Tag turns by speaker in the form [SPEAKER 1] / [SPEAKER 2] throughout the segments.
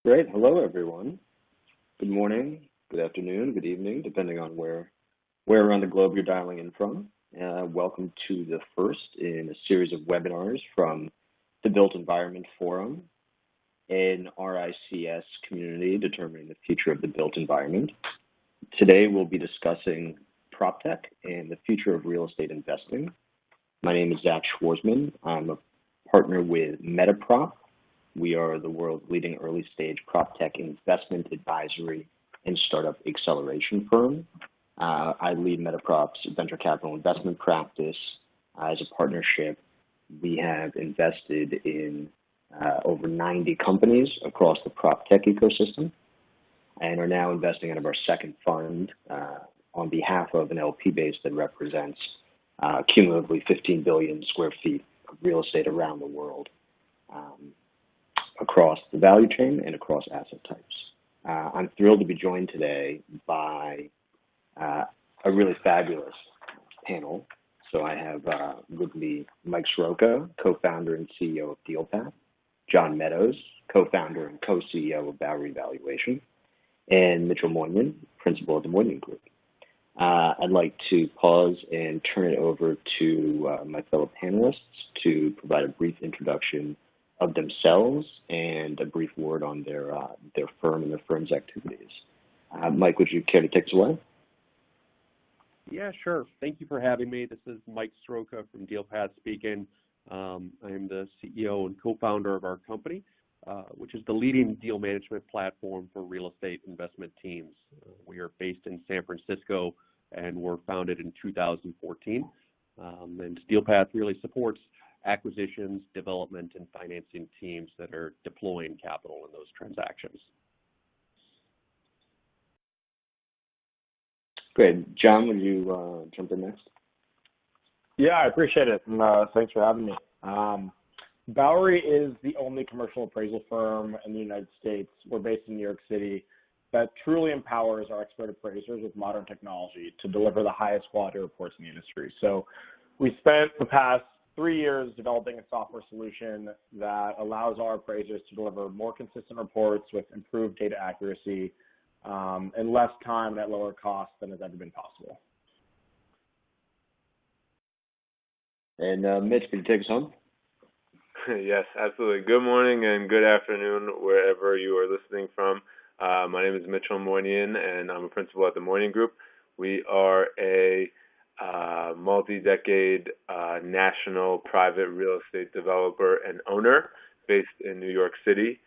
[SPEAKER 1] Great. Hello, everyone. Good morning, good afternoon, good evening, depending on where around the globe you're dialing in from. Welcome to the first in a series of webinars from the Built Environment Forum, an RICS community determining the future of the built environment. Today, we'll be discussing PropTech and the future of real estate investing. My name is Zach Schwarzman. I'm a partner with MetaProp. We are the world's leading early-stage PropTech investment advisory and startup acceleration firm. I lead MetaProp's venture capital investment practice. As a partnership, we have invested in over 90 companies across the PropTech ecosystem and are now investing out of our second fund on behalf of an LP base that represents cumulatively 15 billion square feet of real estate around the world. Across the value chain and across asset types. I'm thrilled to be joined today by a really fabulous panel. So I have with me Mike Soroka, co-founder and CEO of DealPath, John Meadows, co-founder and co-CEO of Bowery Valuation, and Mitchell Moynihan, principal of the Moynihan Group. I'd like to pause and turn it over to my fellow panelists to provide a brief introduction of themselves and a brief word on their firm and their firm's activities. Mike, would you care to take us away?
[SPEAKER 2] Yeah, sure. Thank you for having me. This is Mike Soroka from DealPath speaking. I'm the CEO and co-founder of our company, which is the leading deal management platform for real estate investment teams. We are based in San Francisco and were founded in 2014. And DealPath really supports acquisitions, development, and financing teams that are deploying capital in those transactions.
[SPEAKER 1] Great. John, will you jump in next?
[SPEAKER 3] Yeah, I appreciate it, and thanks for having me. Bowery is the only commercial appraisal firm in the United States. We're based in New York City that truly empowers our expert appraisers with modern technology to deliver the highest quality reports in the industry. So we spent the past 3 years developing a software solution that allows our appraisers to deliver more consistent reports with improved data accuracy and less time at lower cost than has ever been possible.
[SPEAKER 1] And Mitch, can you take us home?
[SPEAKER 4] Yes, absolutely. Good morning and good afternoon, wherever you are listening from. My name is Mitchell Moynihan, and I'm a principal at the Moynihan Group. We are a multi-decade national private real estate developer and owner based in New York City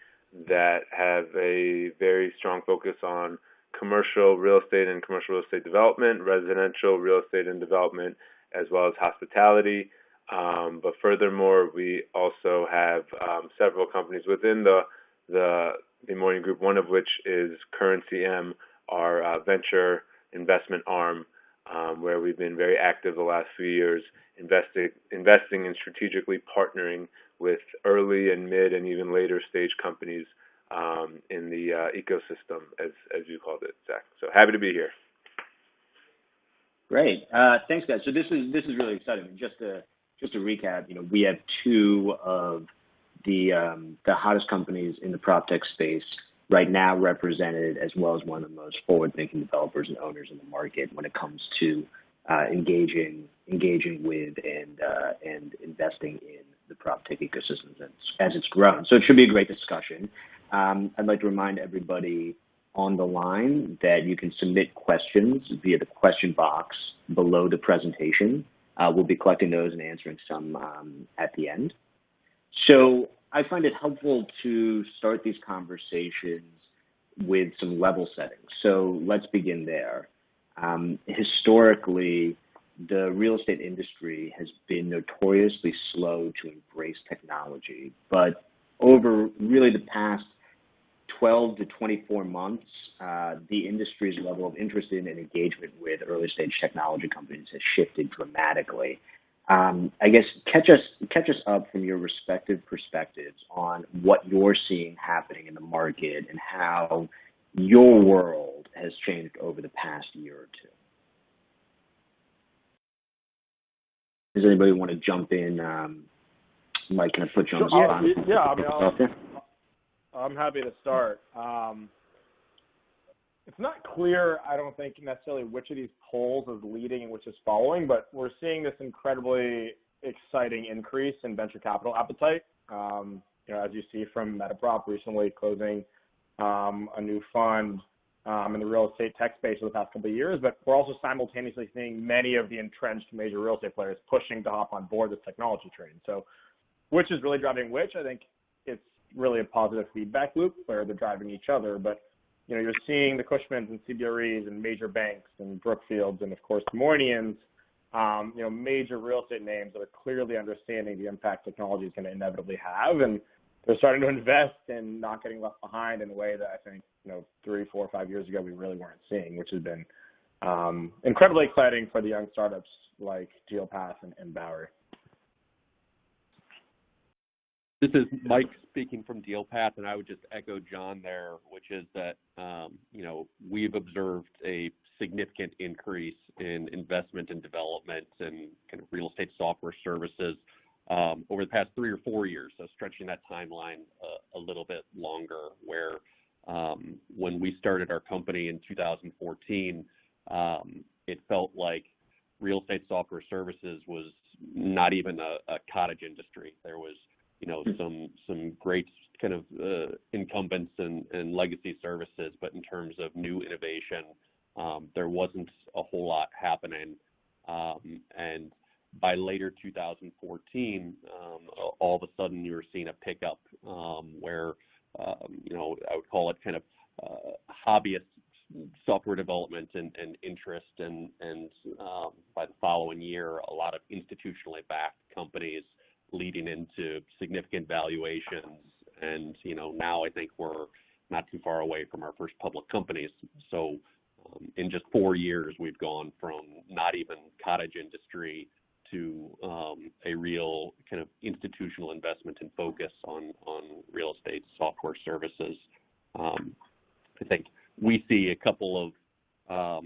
[SPEAKER 4] that have a very strong focus on commercial real estate and commercial real estate development, residential real estate and development, as well as hospitality. But furthermore, we also have several companies within the Moynihan Group, one of which is Currency M, our venture investment arm, where we've been very active the last few years, investing and strategically partnering with early and mid and even later stage companies in the ecosystem, as you called it, Zach. So happy to be here.
[SPEAKER 1] Great, thanks, guys. So this is really exciting. Just to recap, we have two of the hottest companies in the PropTech space right now represented, as well as one of the most forward-thinking developers and owners in the market when it comes to engaging with and investing in the PropTech ecosystem as it's grown. So it should be a great discussion. I'd like to remind everybody on the line that you can submit questions via the question box below the presentation. We'll be collecting those and answering some at the end. So I find it helpful to start these conversations with some level settings. So let's begin there. Historically, the real estate industry has been notoriously slow to embrace technology, but over really the past 12 to 24 months, the industry's level of interest in and engagement with early stage technology companies has shifted dramatically. I guess catch us up from your respective perspectives on what you're seeing happening in the market and how your world has changed over the past year or two. Does anybody want to jump in? Mike, can I put you on the spot?
[SPEAKER 3] Yeah, I mean, I'm happy to start. It's not clear, I don't think, necessarily which of these polls is leading and which is following, but we're seeing this incredibly exciting increase in venture capital appetite. As you see from MetaProp recently closing a new fund in the real estate tech space for the past couple of years, but we're also simultaneously seeing many of the entrenched major real estate players pushing to hop on board this technology train. So which is really driving which? I think it's really a positive feedback loop where they're driving each other, but you're seeing the Cushmans and CBREs and major banks and Brookfields and, of course, Moynians, major real estate names that are clearly understanding the impact technology is going to inevitably have. And they're starting to invest in not getting left behind in a way that I think, 3, 4, 5 years ago we really weren't seeing, which has been incredibly exciting for the young startups like DealPath and Bowery.
[SPEAKER 2] This is Mike speaking from DealPath, and I would just echo John there, which is that, we've observed a significant increase in investment and development and kind of real estate software services over the past 3 or 4 years, so stretching that timeline a little bit longer, where when we started our company in 2014, it felt like real estate software services was not even a cottage industry. There was some great kind of incumbents and legacy services, but in terms of new innovation, there wasn't a whole lot happening. And by later 2014, all of a sudden you were seeing a pickup where, I would call it kind of hobbyist software development and interest, and by the following year, a lot of institutionally backed companies leading into significant valuations. And, now I think we're not too far away from our first public companies. So in just 4 years, we've gone from not even cottage industry to a real kind of institutional investment and focus on real estate software services. I think we see a couple of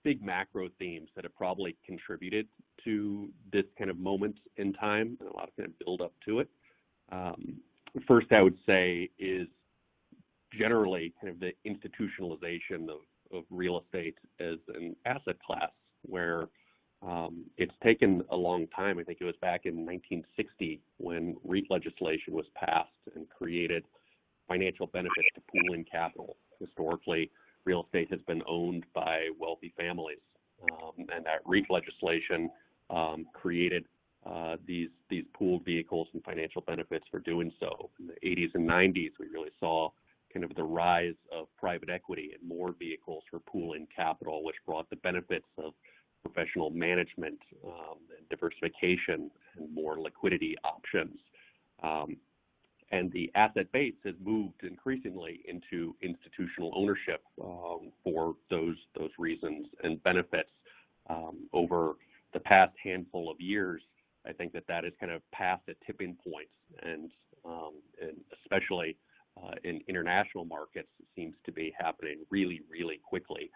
[SPEAKER 2] big macro themes that have probably contributed to this kind of moment in time, and a lot of kind of build up to it. First, I would say is generally kind of the institutionalization of real estate as an asset class, where it's taken a long time. I think it was back in 1960 when REIT legislation was passed and created financial benefits to pooling capital. Historically, real estate has been owned by wealthy families, and that REIT legislation created these pooled vehicles and financial benefits for doing so. In the 80s and 90s, we really saw kind of the rise of private equity and more vehicles for pooling capital, which brought the benefits of professional management and diversification and more liquidity options. And the asset base has moved increasingly into institutional ownership for those reasons and benefits. Over the past handful of years, I think that is kind of past a tipping point, and especially in international markets, it seems to be happening really, really quickly.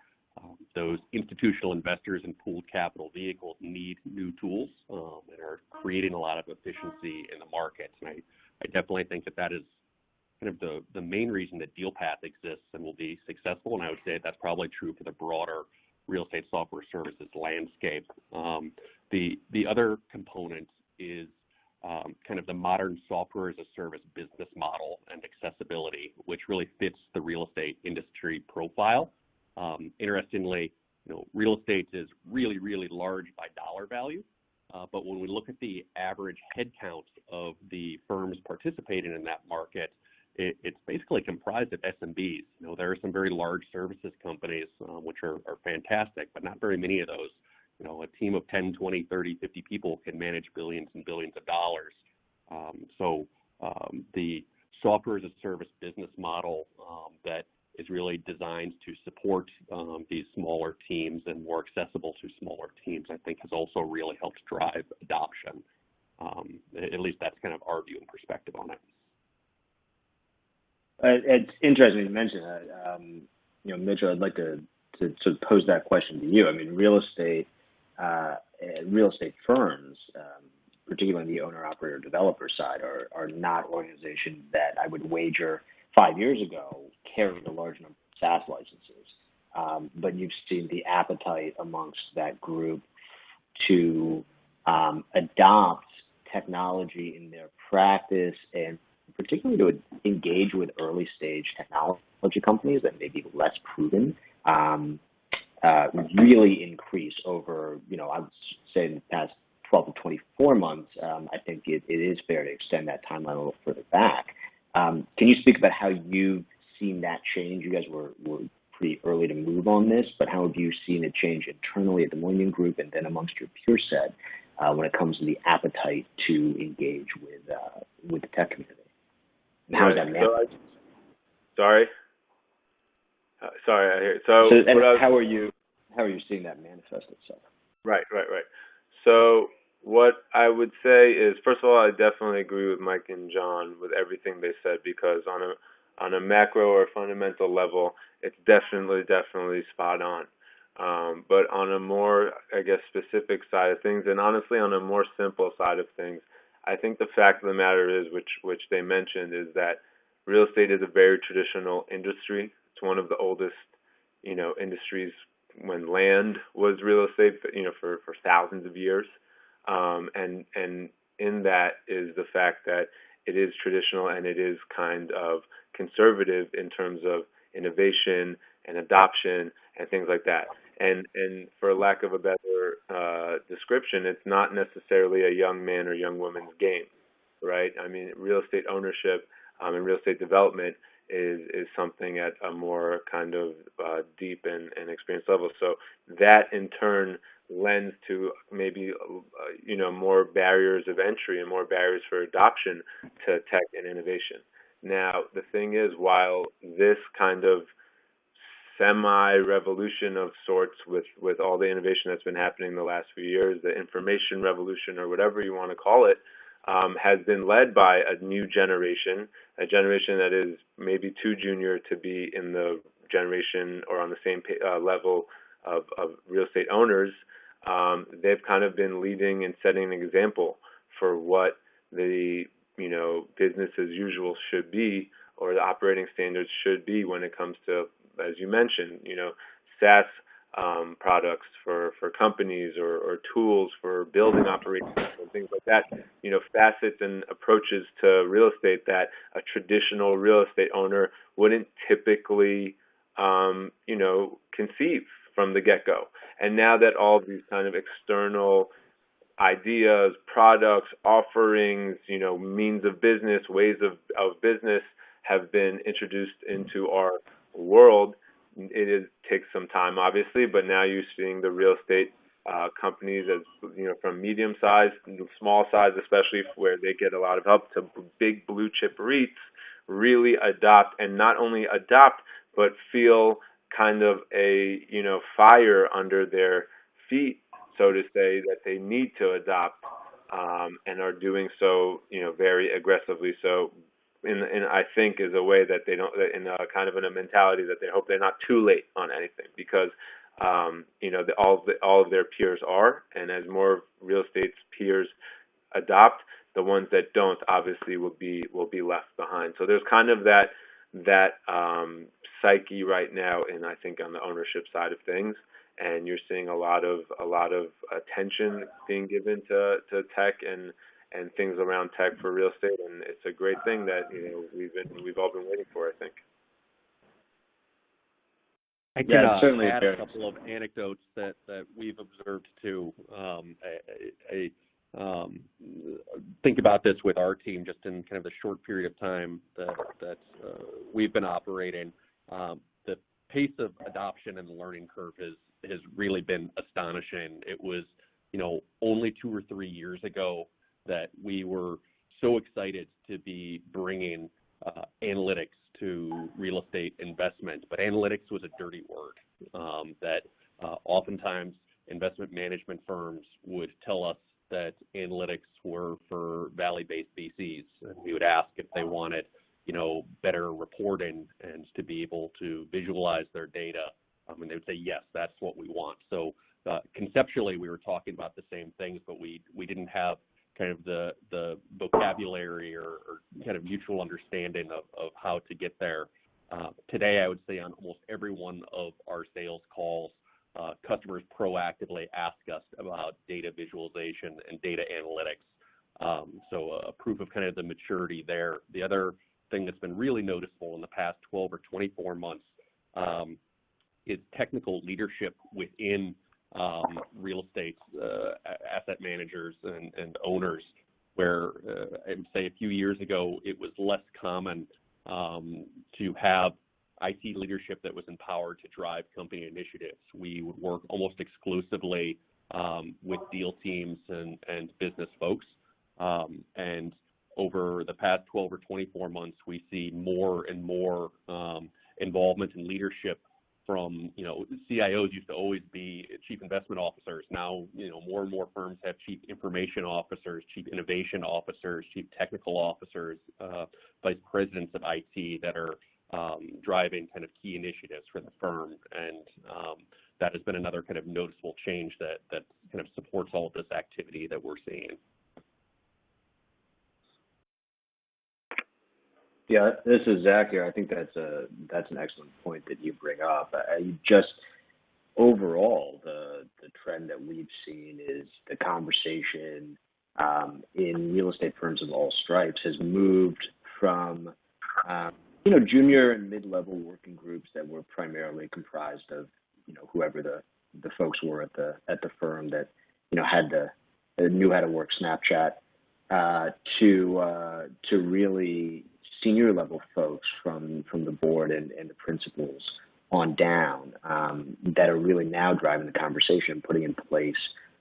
[SPEAKER 2] Those institutional investors and pooled capital vehicles need new tools and are creating a lot of efficiency in the markets. And I definitely think that is kind of the main reason that DealPath exists and will be successful. And I would say that's probably true for the broader real estate software services landscape. The other component is kind of the modern software as a service business model and accessibility, which really fits the real estate industry profile. Interestingly, real estate is really, really large by dollar value. But when we look at the average headcount of the firms participating in that market, it's basically comprised of SMBs. There are some very large services companies, which are fantastic, but not very many of those. A team of 10, 20, 30, 50 people can manage billions and billions of dollars. So the software as a service business model that is really designed to support these smaller teams and more accessible to smaller teams, I think has also really helped drive adoption. At least that's kind of our view and perspective on it.
[SPEAKER 1] It's interesting you mentioned that. Mitchell, I'd like to pose that question to you. I mean, real estate firms particularly on the owner, operator, developer side, are not organizations that I would wager 5 years ago carried a large number of SaaS licenses. But you've seen the appetite amongst that group to adopt technology in their practice, and particularly to engage with early stage technology companies that may be less proven, really increase over, I would say in the past 12 to 24 months. I think it is fair to extend that timeline a little further back. Can you speak about how you've seen that change? You guys were pretty early to move on this, but how have you seen it change internally at the Moinian Group and then amongst your peer set when it comes to the appetite to engage with the tech community? And how is that manifest?
[SPEAKER 4] Sorry, I hear it.
[SPEAKER 1] How are you seeing that manifest itself? Right.
[SPEAKER 4] So what I would say is, first of all, I definitely agree with Mike and John with everything they said, because on a macro or fundamental level, it's definitely spot on. But on a more, I guess, specific side of things, and honestly on a more simple side of things, I think the fact of the matter is, which they mentioned, is that real estate is a very traditional industry. It's one of the oldest, industries when land was real estate, for thousands of years. And in that is the fact that it is traditional and it is kind of conservative in terms of innovation and adoption and things like that. And for lack of a better description, it's not necessarily a young man or young woman's game, right? I mean, real estate ownership and real estate development is something at a more kind of deep and experienced level. So that in turn lends to maybe more barriers of entry and more barriers for adoption to tech and innovation. Now, the thing is, while this kind of semi-revolution of sorts with all the innovation that's been happening in the last few years, the information revolution or whatever you want to call it, has been led by a new generation, a generation that is maybe too junior to be in the generation or on the same level of real estate owners. They've kind of been leading and setting an example for what the business as usual should be, or the operating standards should be when it comes to, as you mentioned, SaaS products for companies or tools for building operations and things like that, facets and approaches to real estate that a traditional real estate owner wouldn't typically, conceive from the get-go. And now that all of these kind of external ideas, products, offerings, means of business, ways of business have been introduced into our world, takes some time, obviously, but now you're seeing the real estate companies as, from medium size, small size, especially where they get a lot of help, to big blue chip REITs really adopt, and not only adopt, but feel kind of a, fire under their feet, so to say, that they need to adopt, and are doing so, very aggressively. So, and I think is a way that they don't, in a kind of in a mentality that they hope they're not too late on anything, because all of their peers are, and as more real estate's peers adopt, the ones that don't obviously will be left behind. So there's kind of that psyche right now, and I think on the ownership side of things, and you're seeing a lot of attention being given to tech and things around tech for real estate, and it's a great thing that we've all been waiting for, I think.
[SPEAKER 2] I can certainly add a couple of anecdotes that we've observed too. I think about this with our team just in kind of the short period of time that we've been operating. The pace of adoption and the learning curve has really been astonishing. It was, only 2 or 3 years ago that we were so excited to be bringing analytics to real estate investment. But analytics was a dirty word that oftentimes investment management firms would tell us that analytics were for valley-based VCs. And we would ask if they wanted, better reporting and to be able to visualize their data. And they would say, yes, that's what we want. So conceptually, we were talking about the same things, but we didn't have kind of the vocabulary or kind of mutual understanding of how to get there. Today, I would say on almost every one of our sales calls, customers proactively ask us about data visualization and data analytics. So a proof of kind of the maturity there. The other thing that's been really noticeable in the past 12 or 24 months is technical leadership within real estate asset managers and owners, where I would say a few years ago it was less common to have IT leadership that was empowered to drive company initiatives. We would work almost exclusively with deal teams and business folks. And over the past 12 or 24 months, we see more and more involvement in leadership from, CIOs used to always be chief investment officers. Now, more and more firms have chief information officers, chief innovation officers, chief technical officers, vice presidents of IT that are driving kind of key initiatives for the firm. And that has been another kind of noticeable change that kind of supports all of this activity that we're seeing.
[SPEAKER 1] Yeah, this is Zach here. I think that's an excellent point that you bring up. Just overall, the trend that we've seen is the conversation in real estate firms of all stripes has moved from junior and mid-level working groups that were primarily comprised of whoever the folks were at the firm that knew how to work Snapchat to really senior level folks from the board and the principals on down that are really now driving the conversation, putting in place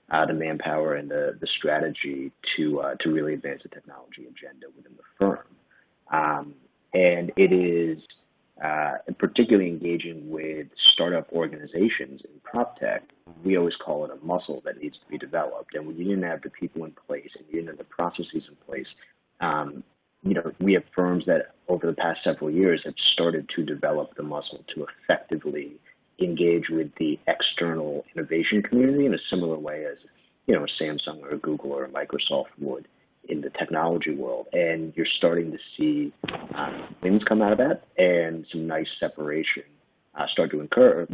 [SPEAKER 1] the manpower and the strategy to really advance the technology agenda within the firm. And it is particularly engaging with startup organizations in PropTech. We always call it a muscle that needs to be developed. And when you didn't have the people in place and you didn't have the processes in place, we have firms that over the past several years have started to develop the muscle to effectively engage with the external innovation community in a similar way as, a Samsung or a Google or a Microsoft would in the technology world. And you're starting to see things come out of that and some nice separation start to occur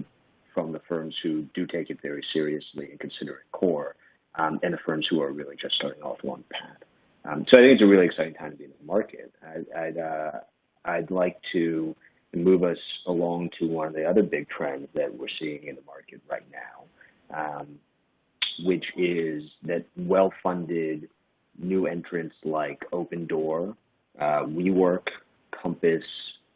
[SPEAKER 1] from the firms who do take it very seriously and consider it core, and the firms who are really just starting off along the path. So I think it's a really exciting time to be in the market. I'd like to move us along to one of the other big trends that we're seeing in the market right now, which is that well-funded new entrants like Open Door, WeWork, Compass,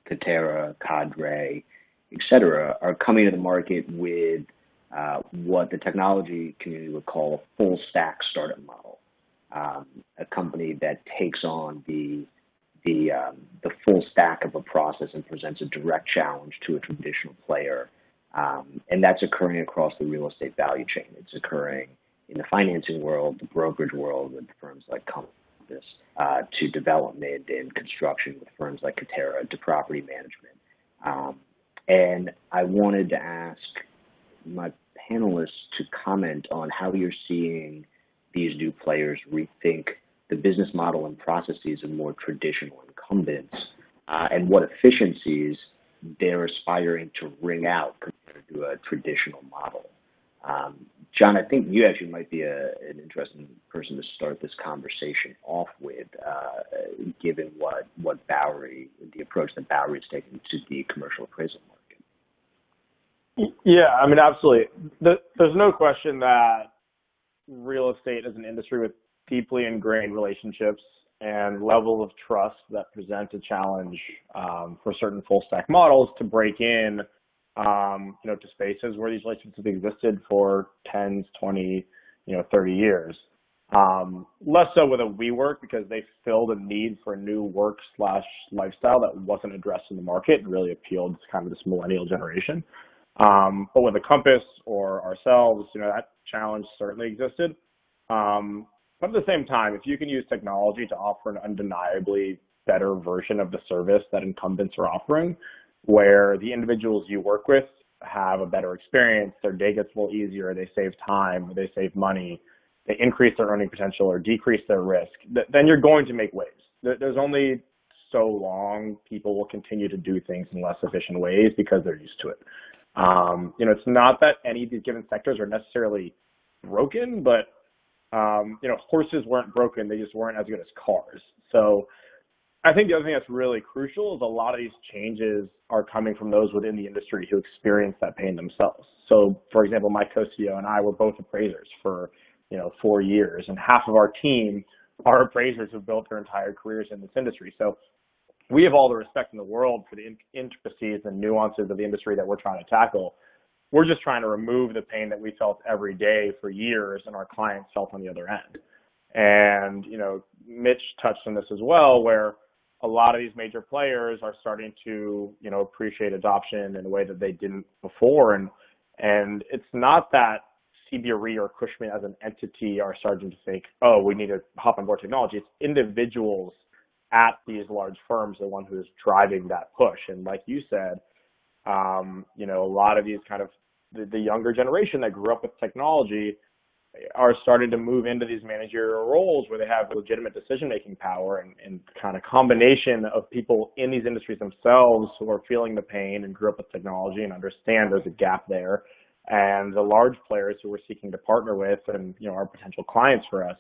[SPEAKER 1] Katera, Cadre, et cetera, are coming to the market with what the technology community would call a full stack startup model. A company that takes on the full stack of a process and presents a direct challenge to a traditional player. And that's occurring across the real estate value chain. It's occurring in the financing world, the brokerage world with firms like Compass, to development and construction with firms like Katera, to property management. And I wanted to ask my panelists to comment on how you're seeing these new players rethink the business model and processes of more traditional incumbents, and what efficiencies they're aspiring to wring out compared to a traditional model. John, I think you actually might be an interesting person to start this conversation off with, given what Bowery, the approach that Bowery is taking to the commercial appraisal market.
[SPEAKER 3] Yeah, I mean, absolutely. There's no question that real estate is an industry with deeply ingrained relationships and level of trust that present a challenge for certain full stack models to break in, to spaces where these relationships have existed for 10, 20, 30 years. Less so with a WeWork because they filled a need for a new work/lifestyle that wasn't addressed in the market and really appealed to kind of this millennial generation. But with a Compass or ourselves, that challenge certainly existed. But at the same time, if you can use technology to offer an undeniably better version of the service that incumbents are offering, where the individuals you work with have a better experience, their day gets a little easier, they save time, they save money, they increase their earning potential or decrease their risk, then you're going to make waves. There's only so long people will continue to do things in less efficient ways because they're used to it. It's not that any of these given sectors are necessarily broken, but horses weren't broken; they just weren't as good as cars. So I think the other thing that's really crucial is a lot of these changes are coming from those within the industry who experience that pain themselves. So, for example, my co-CEO and I were both appraisers for 4 years, and half of our team are appraisers who've built their entire careers in this industry. So we have all the respect in the world for the intricacies and nuances of the industry that we're trying to tackle. We're just trying to remove the pain that we felt every day for years and our clients felt on the other end. And, Mitch touched on this as well, where a lot of these major players are starting to, appreciate adoption in a way that they didn't before. And it's not that CBRE or Cushman as an entity are starting to think, oh, we need to hop on board technology. It's individuals at these large firms, the one who is driving that push. And like you said, a lot of these kind of the younger generation that grew up with technology are starting to move into these managerial roles where they have legitimate decision-making power and kind of combination of people in these industries themselves who are feeling the pain and grew up with technology and understand there's a gap there, and the large players who we're seeking to partner with and, are potential clients for us,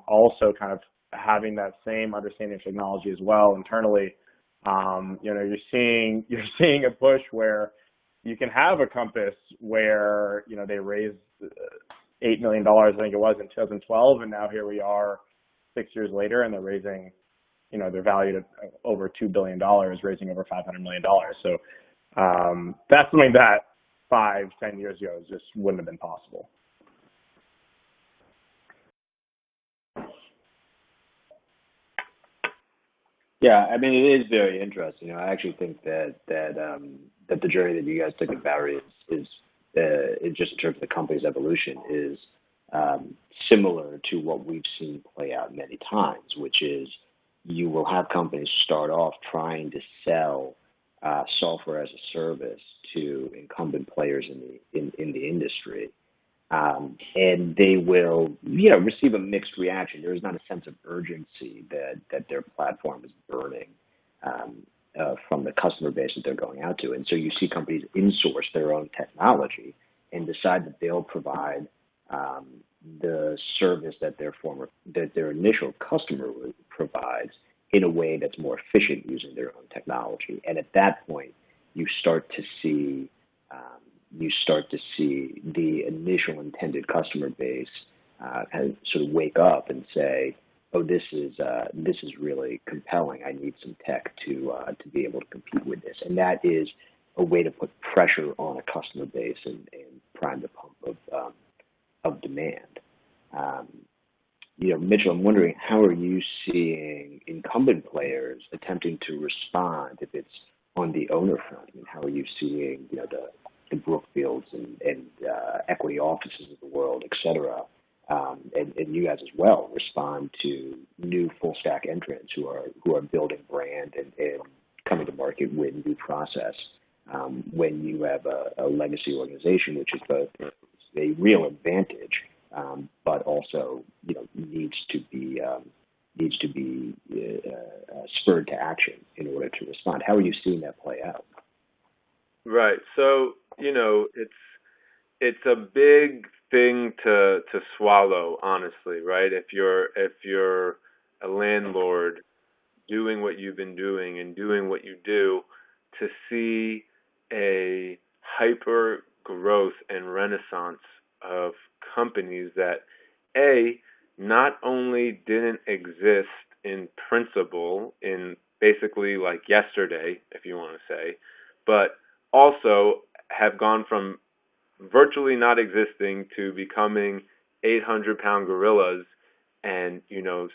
[SPEAKER 3] also kind of having that same understanding of technology as well internally. You're seeing a push where you can have a Compass where, they raised $8 million, I think it was, in 2012, and now here we are 6 years later, and they're raising, they're valued at over $2 billion, raising over $500 million. So that's something that 5-10 years ago just wouldn't have been possible.
[SPEAKER 1] Yeah, I mean, it is very interesting. I actually think that the journey that you guys took at Bowery is just in terms of the company's evolution is similar to what we've seen play out many times, which is you will have companies start off trying to sell software as a service to incumbent players in the industry, and they will receive a mixed reaction. There is not a sense of urgency that their platform is burning from the customer base that they're going out to, and so you see companies insource their own technology and decide that they'll provide the service that their initial customer provides in a way that's more efficient using their own technology. And at that point, you start to see the initial intended customer base kind of sort of wake up and say, "Oh, this is really compelling. I need some tech to be able to compete with this." And that is a way to put pressure on a customer base and prime the pump of demand. Mitchell, I'm wondering, how are you seeing incumbent players attempting to respond if it's on the owner front? I mean, how are you seeing the Brookfields and equity offices of the world, et cetera, and you guys as well respond to new full stack entrants who are building brand and coming to market with new process, when you have a legacy organization which is both a real advantage, but also needs to be spurred to action in order to respond. How are you seeing that play out?
[SPEAKER 4] Right. So it's a big thing to swallow, honestly, right? If you're a landlord doing what you've been doing and doing what you do, to see a hyper growth and renaissance of companies that not only didn't exist in principle in basically like yesterday, if you want to say, but also have gone from virtually not existing to becoming 800-pound gorillas and,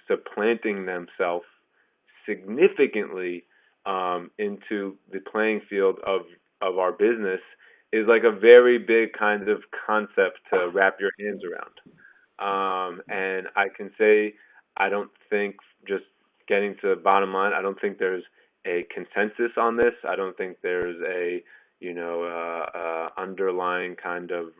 [SPEAKER 4] supplanting themselves significantly into the playing field of our business is like a very big kind of concept to wrap your hands around. And I can say, I don't think, just getting to the bottom line, I don't think there's a consensus on this. I don't think there's a underlying kind of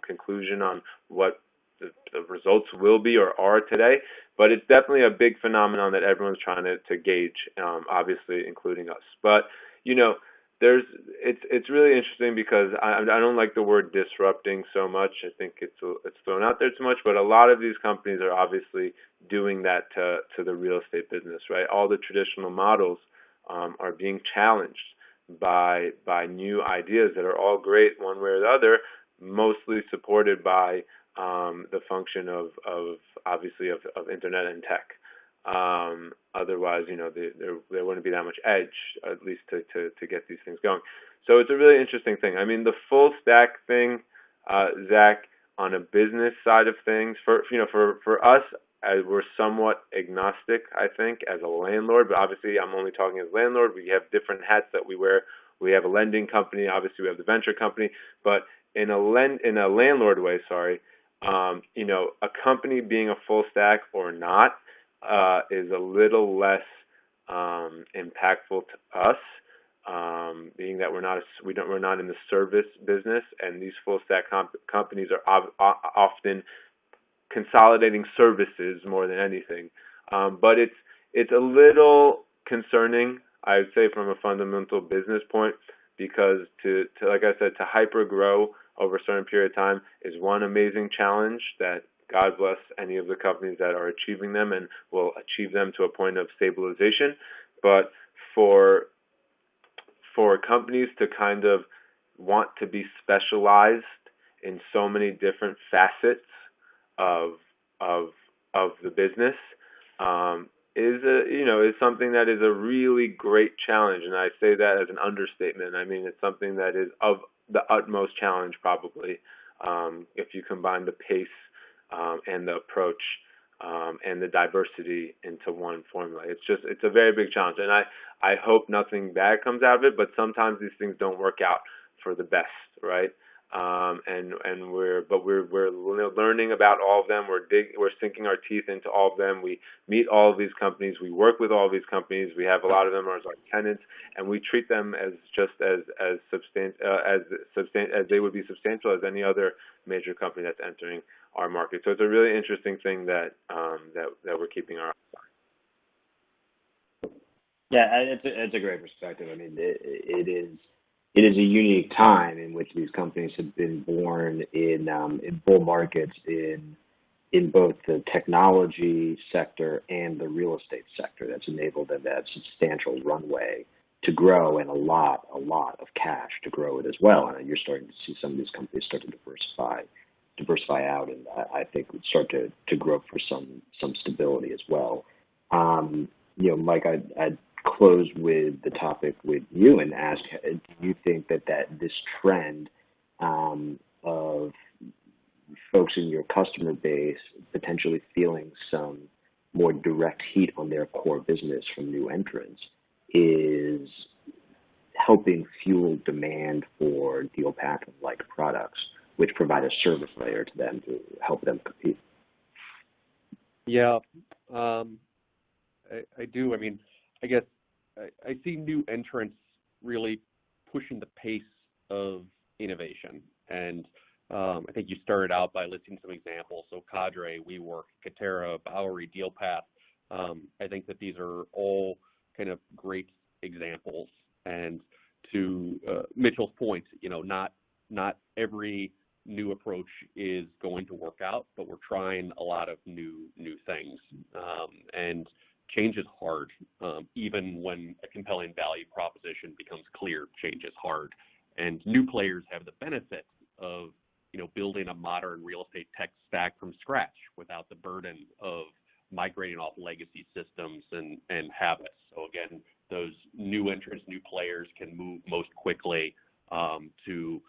[SPEAKER 4] conclusion on what the results will be or are today. But it's definitely a big phenomenon that everyone's trying to gauge, obviously including us. But it's really interesting because I don't like the word disrupting so much. I think it's thrown out there too much. But a lot of these companies are obviously doing that to the real estate business, right? All the traditional models are being challenged by new ideas that are all great one way or the other, mostly supported by the function of obviously of internet and tech. Otherwise, there wouldn't be that much edge, at least to get these things going. So it's a really interesting thing. I mean, the full stack thing, Zach, on a business side of things, for us, as we're somewhat agnostic, I think, as a landlord, but obviously I'm only talking as landlord. We have different hats that we wear. We have a lending company, obviously we have the venture company, but in a landlord way, a company being a full stack or not is a little less impactful to us, being that we're not in the service business, and these full stack companies are often consolidating services more than anything. But it's a little concerning, I would say, from a fundamental business point, because to like I said, to hyper grow over a certain period of time is one amazing challenge that God bless any of the companies that are achieving them and will achieve them to a point of stabilization. But for companies to kind of want to be specialized in so many different facets of the business is something that is a really great challenge, and I say that as an understatement. I mean, it's something that is of the utmost challenge, probably, if you combine the pace and the approach and the diversity into one formula. It's a very big challenge, and I hope nothing bad comes out of it. But sometimes these things don't work out for the best, right? And we're learning about all of them. We're sinking our teeth into all of them. We meet all of these companies. We work with all of these companies. We have a lot of them as our tenants, and we treat them as just as they would be substantial as any other major company that's entering our market. So it's a really interesting thing that we're keeping our eye on.
[SPEAKER 1] Yeah, it's a great perspective. I mean, it is a unique time in which these companies have been born in bull markets in both the technology sector and the real estate sector. That's enabled them to have substantial runway to grow and a lot of cash to grow it as well. And you're starting to see some of these companies start to diversify out, and I think start to grow for some stability as well. Mike, I'd close with the topic with you and ask, do you think that this trend of folks in your customer base potentially feeling some more direct heat on their core business from new entrants is helping fuel demand for DealPath-like products, which provide a service layer to them to help them compete?
[SPEAKER 2] Yeah, I do. I mean, I guess I see new entrants really pushing the pace of innovation. And I think you started out by listing some examples. So Cadre, WeWork, Katera, Bowery, DealPath. I think that these are all kind of great examples. And to Mitchell's point, not every new approach is going to work out, but we're trying a lot of new things. And change is hard. Even when a compelling value proposition becomes clear, change is hard. And new players have the benefit of, building a modern real estate tech stack from scratch without the burden of migrating off legacy systems and habits. So again, those new entrants, new players can move most quickly to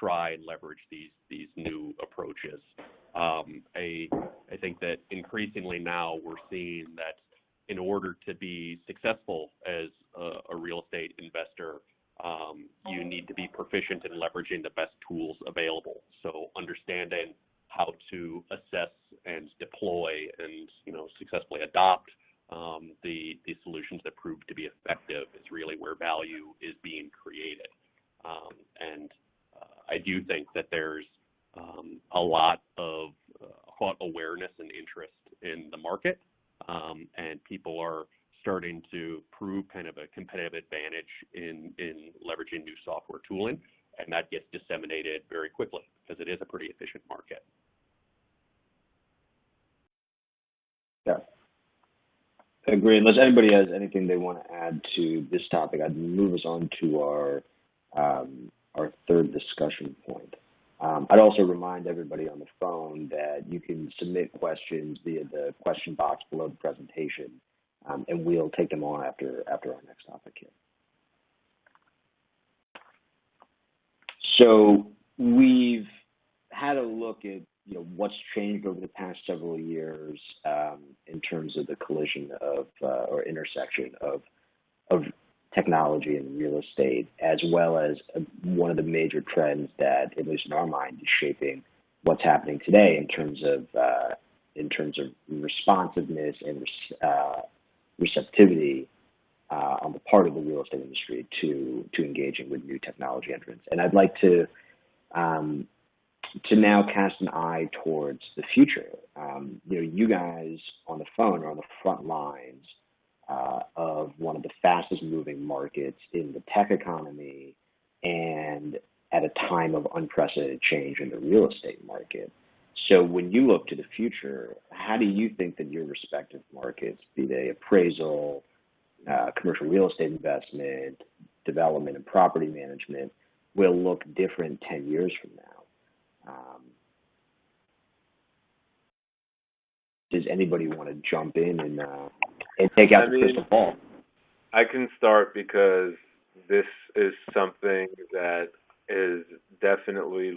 [SPEAKER 2] try and leverage these new approaches. I think that increasingly now we're seeing that in order to be successful as a real estate investor, you need to be proficient in leveraging the best tools available. So understanding how to assess and deploy and successfully adopt the solutions that prove to be effective is really where value is being created. And I do think that there's a lot of true kind of a competitive advantage in leveraging new software tooling, and that gets disseminated very quickly because it is a pretty efficient market.
[SPEAKER 1] Yeah. Agree. Unless anybody has anything they want to add to this topic, I'd move us on to our third discussion point. I'd also remind everybody on the phone that you can submit questions via the question box below the presentation, and we'll take them on after our next topic here. So we've had a look at what's changed over the past several years in terms of the collision of or intersection of technology and real estate, as well as one of the major trends that, at least in our mind, is shaping what's happening today in terms of responsiveness and receptivity on the part of the real estate industry to engaging with new technology entrants. And I'd like to now cast an eye towards the future. You guys on the phone are on the front lines of one of the fastest moving markets in the tech economy, and at a time of unprecedented change in the real estate market. So when you look to the future, how do you think that your respective markets, be they appraisal, commercial real estate investment, development, and property management, will look different 10 years from now? Does anybody want to jump in and take out the crystal ball?
[SPEAKER 4] I can start because this is something that is definitely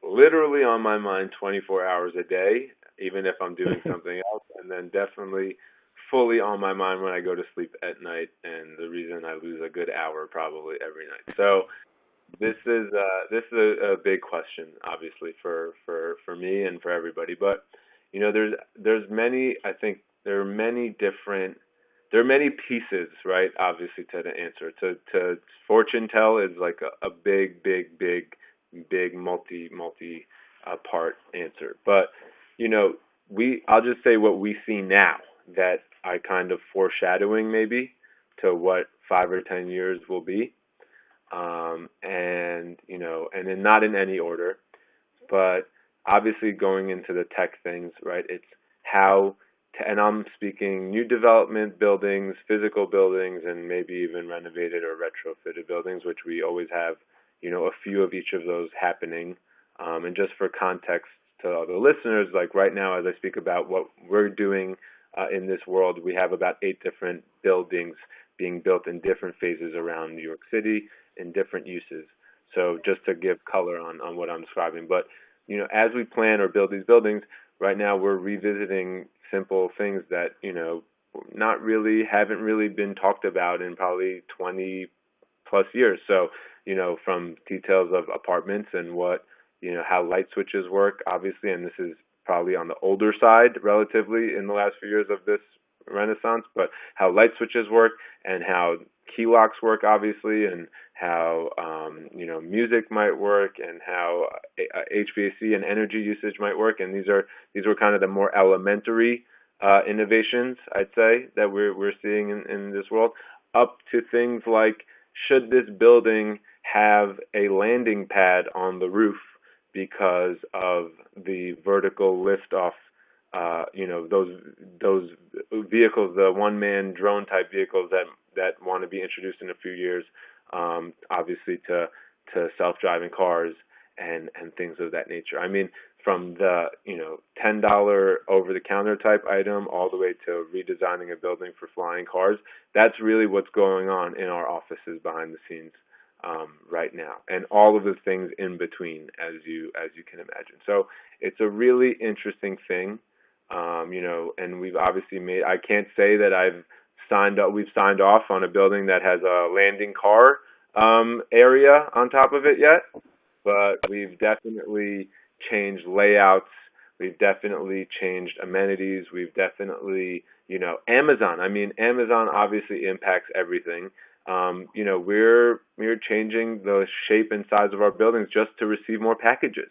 [SPEAKER 4] literally on my mind 24 hours a day, even if I'm doing something else, and then definitely fully on my mind when I go to sleep at night, and the reason I lose a good hour probably every night. So this is a big question, obviously, for me and for everybody. But there's many. I think there are many pieces, right? Obviously, to the answer. To fortune tell is like a big multi part answer. But I'll just say what we see now that I kind of foreshadowing maybe to what 5 or 10 years will be. And then not in any order, but obviously going into the tech things, right? It's how, and I'm speaking new development buildings, physical buildings, and maybe even renovated or retrofitted buildings, which we always have, a few of each of those happening. And just for context to other listeners, like right now, as I speak about what we're doing in this world, we have about 8 different buildings being built in different phases around New York City in different uses. So just to give color on what I'm describing. But, as we plan or build these buildings, right now we're revisiting simple things that, haven't really been talked about in probably 20 plus years. So, from details of apartments and what, how light switches work, obviously, and this is probably on the older side relatively in the last few years of this renaissance, but how light switches work and how key locks work, obviously, and how music might work, and how HVAC and energy usage might work. And these were kind of the more elementary innovations, I'd say, that we're seeing in this world, up to things like, should this building have a landing pad on the roof because of the vertical lift off? Those vehicles, the one-man drone type vehicles that want to be introduced in a few years, obviously to self-driving cars and things of that nature. I mean, from the $10 over-the-counter type item all the way to redesigning a building for flying cars. That's really what's going on in our offices behind the scenes right now, and all of the things in between, as you can imagine. So it's a really interesting thing. And we've obviously I can't say that we've signed off on a building that has a landing car area on top of it yet, but we've definitely changed layouts. We've definitely changed amenities. We've definitely, Amazon. I mean, Amazon obviously impacts everything. We're changing the shape and size of our buildings just to receive more packages,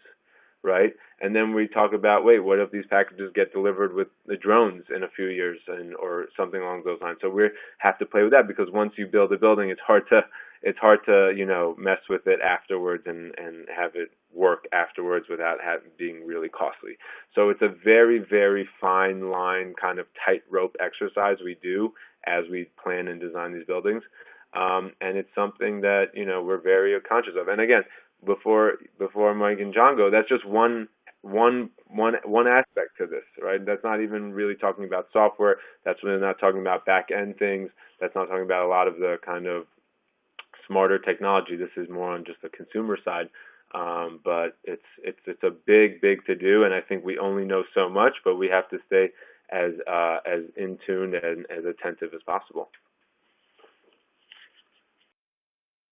[SPEAKER 4] right? And then we talk about, wait, what if these packages get delivered with the drones in a few years or something along those lines? So we have to play with that, because once you build a building, it's hard to mess with it afterwards and have it work afterwards without being really costly. So it's a very, very fine line, kind of tightrope exercise we do as we plan and design these buildings. And it's something that, we're very conscious of. And again, before Mike and John go, that's just one aspect to this, right? That's not even really talking about software. That's really not talking about back end things. That's not talking about a lot of the kind of smarter technology. This is more on just the consumer side. But it's a big to do, and I think we only know so much, but we have to stay as in tune and as attentive as possible.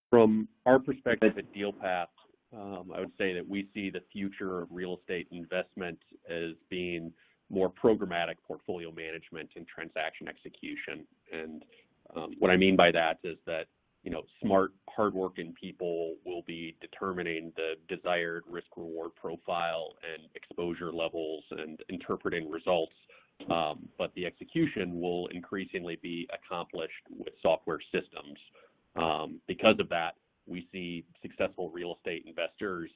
[SPEAKER 2] From our perspective at DealPath, I would say that we see the future of real estate investment as being more programmatic portfolio management and transaction execution. And what I mean by that is that, smart, hardworking people will be determining the desired risk-reward profile and exposure levels and interpreting results. But the execution will increasingly be accomplished with software systems. Because of that, we see successful real estate investors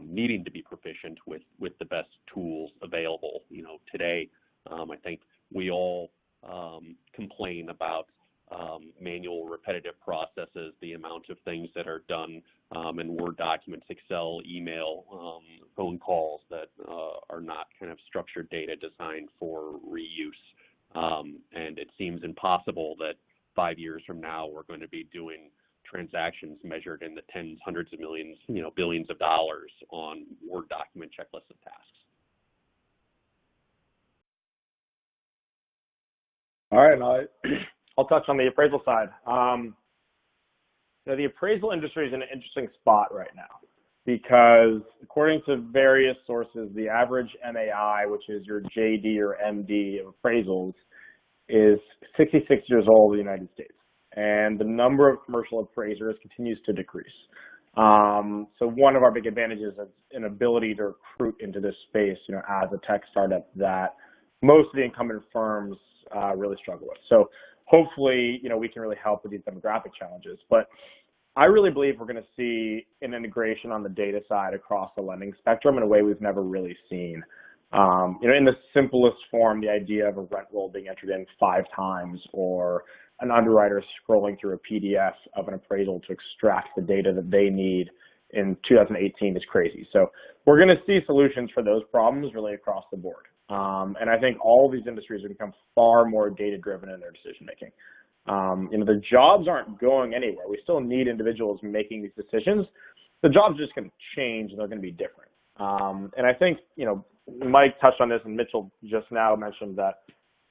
[SPEAKER 2] needing to be proficient with the best tools available. Today, I think we all complain about manual, repetitive processes, the amount of things that are done in Word documents, Excel, email, phone calls that are not kind of structured data designed for reuse. And it seems impossible that 5 years from now we're going to be doing transactions measured in the tens, hundreds of millions, billions of dollars on Word document checklists of tasks.
[SPEAKER 3] All right, I'll touch on the appraisal side. The appraisal industry is in an interesting spot right now because according to various sources, the average MAI, which is your JD or MD of appraisals, is 66 years old in the United States. And the number of commercial appraisers continues to decrease. So one of our big advantages is an ability to recruit into this space, as a tech startup that most of the incumbent firms really struggle with. So hopefully, we can really help with these demographic challenges. But I really believe we're going to see an integration on the data side across the lending spectrum in a way we've never really seen. In the simplest form, the idea of a rent roll being entered in 5 times or an underwriter scrolling through a PDF of an appraisal to extract the data that they need in 2018 is crazy. So we're going to see solutions for those problems really across the board. And I think all of these industries have become far more data-driven in their decision-making. The jobs aren't going anywhere. We still need individuals making these decisions. The jobs are just going to change and they're going to be different. And I think, Mike touched on this and Mitchell just now mentioned that,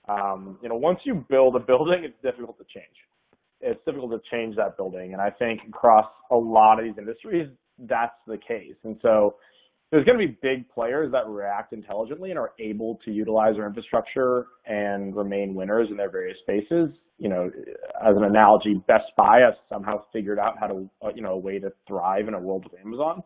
[SPEAKER 3] once you build a building, it's difficult to change. It's difficult to change that building. And I think across a lot of these industries, that's the case. And so there's going to be big players that react intelligently and are able to utilize their infrastructure and remain winners in their various spaces. As an analogy, Best Buy has somehow figured out how to, a way to thrive in a world of Amazon.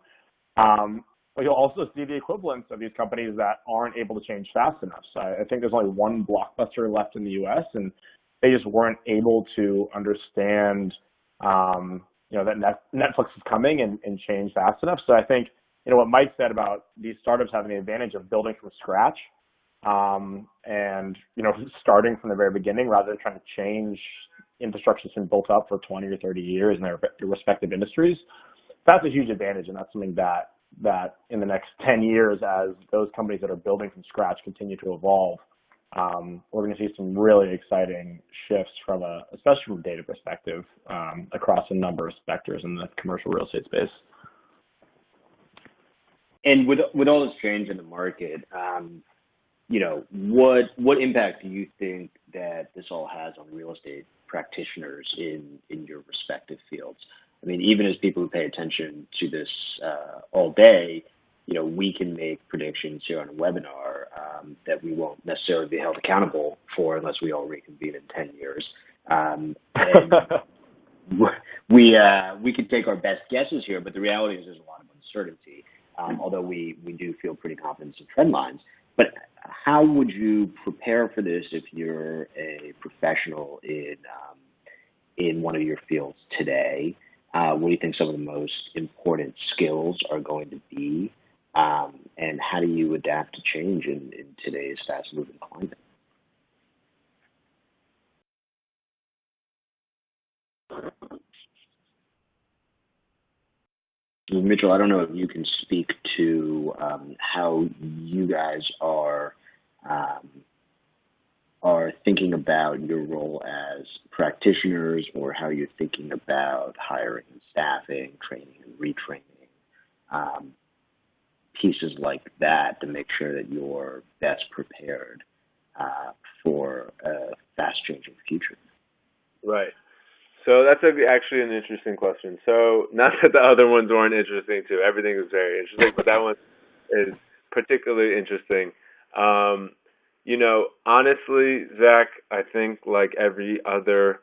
[SPEAKER 3] But you'll also see the equivalents of these companies that aren't able to change fast enough. So I think there's only one Blockbuster left in the U.S., and they just weren't able to understand, that Netflix is coming and change fast enough. So I think, what Mike said about these startups having the advantage of building from scratch and, starting from the very beginning rather than trying to change infrastructure that's been built up for 20 or 30 years in their respective industries, that's a huge advantage, and that's something that in the next 10 years, as those companies that are building from scratch continue to evolve, we're going to see some really exciting shifts especially from a data perspective, across a number of sectors in the commercial real estate space.
[SPEAKER 1] And with all this change in the market, what impact do you think that this all has on real estate practitioners in your respective fields? I mean, even as people who pay attention to this all day, we can make predictions here on a webinar that we won't necessarily be held accountable for unless we all reconvene in 10 years. And we can take our best guesses here, but the reality is there's a lot of uncertainty. although we do feel pretty confident in trend lines. But how would you prepare for this if you're a professional in one of your fields today? What do you think some of the most important skills are going to be? And how do you adapt to change in today's fast-moving climate? Mitchell, I don't know if you can speak to how you guys are thinking about your role as practitioners, or how you're thinking about hiring and staffing, training and retraining, pieces like that to make sure that you're best prepared for a fast-changing future.
[SPEAKER 4] Right. So that's actually an interesting question. So not that the other ones weren't interesting too. Everything is very interesting, but that one is particularly interesting. Honestly, Zach, I think like every other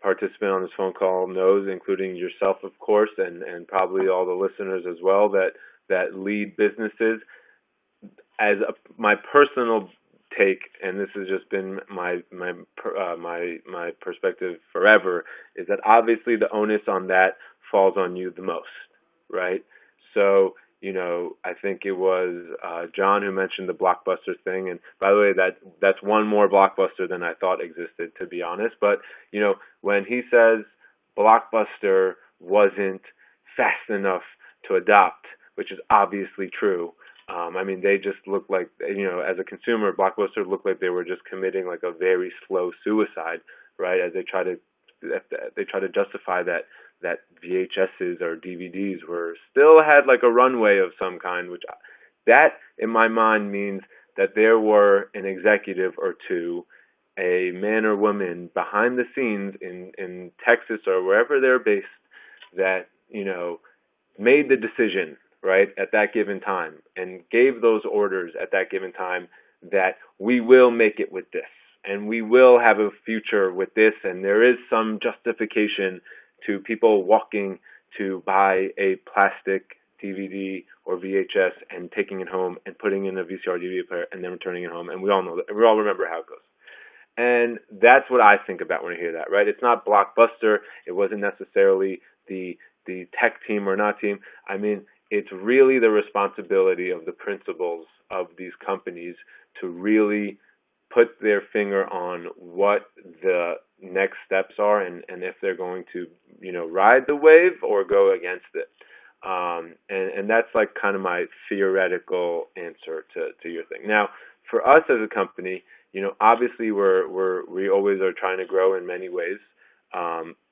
[SPEAKER 4] participant on this phone call knows, including yourself, of course, and probably all the listeners as well, that lead businesses. As my personal take, and this has just been my perspective forever, is that obviously the onus on that falls on you the most, right? So, I think it was John who mentioned the Blockbuster thing, and by the way, that's one more Blockbuster than I thought existed, to be honest. But when he says Blockbuster wasn't fast enough to adopt, which is obviously true. They just look like, as a consumer, Blockbuster looked like they were just committing like a very slow suicide, right? As they try to justify that VHSs or DVDs still had like a runway of some kind, which that in my mind means that there were an executive or two, a man or woman behind the scenes in Texas or wherever they're based, that made the decision, right, at that given time, and gave those orders at that given time that we will make it with this, and we will have a future with this, and there is some justification to people walking to buy a plastic DVD or VHS and taking it home and putting in a VCR DVD player and then returning it home, and we all know that, we all remember how it goes. And that's what I think about when I hear that, right? It's not Blockbuster. It wasn't necessarily the tech team or not team. It's really the responsibility of the principals of these companies to really put their finger on what the next steps are, and if they're going to, ride the wave or go against it. And that's like kind of my theoretical answer to your thing. Now, for us as a company, obviously we always are trying to grow in many ways.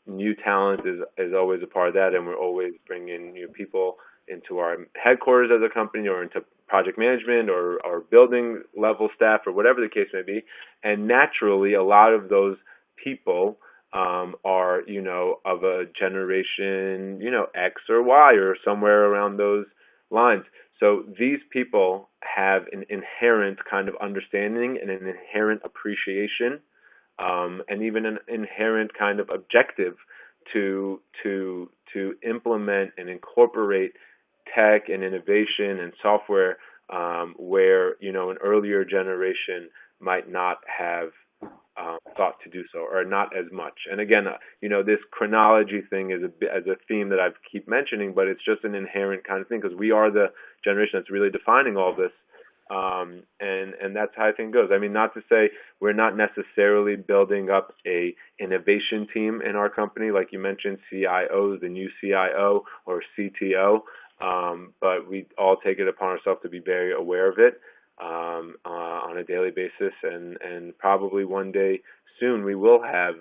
[SPEAKER 4] New talent is always a part of that, and we're always bringing new people into our headquarters as a company, or into project management or building level staff, or whatever the case may be. And naturally, a lot of those people are, of a generation, X or Y, or somewhere around those lines. So these people have an inherent kind of understanding and an inherent appreciation, and even an inherent kind of objective to implement and incorporate tech and innovation and software, where an earlier generation might not have thought to do so, or not as much. And again, this chronology thing is a theme that I keep mentioning, but it's just an inherent kind of thing, because we are the generation that's really defining all this. And that's how I think it goes. Not to say we're not necessarily building up a innovation team in our company, like you mentioned, CIO, the new CIO or CTO, but we all take it upon ourselves to be very aware of it on a daily basis, and probably one day soon we will have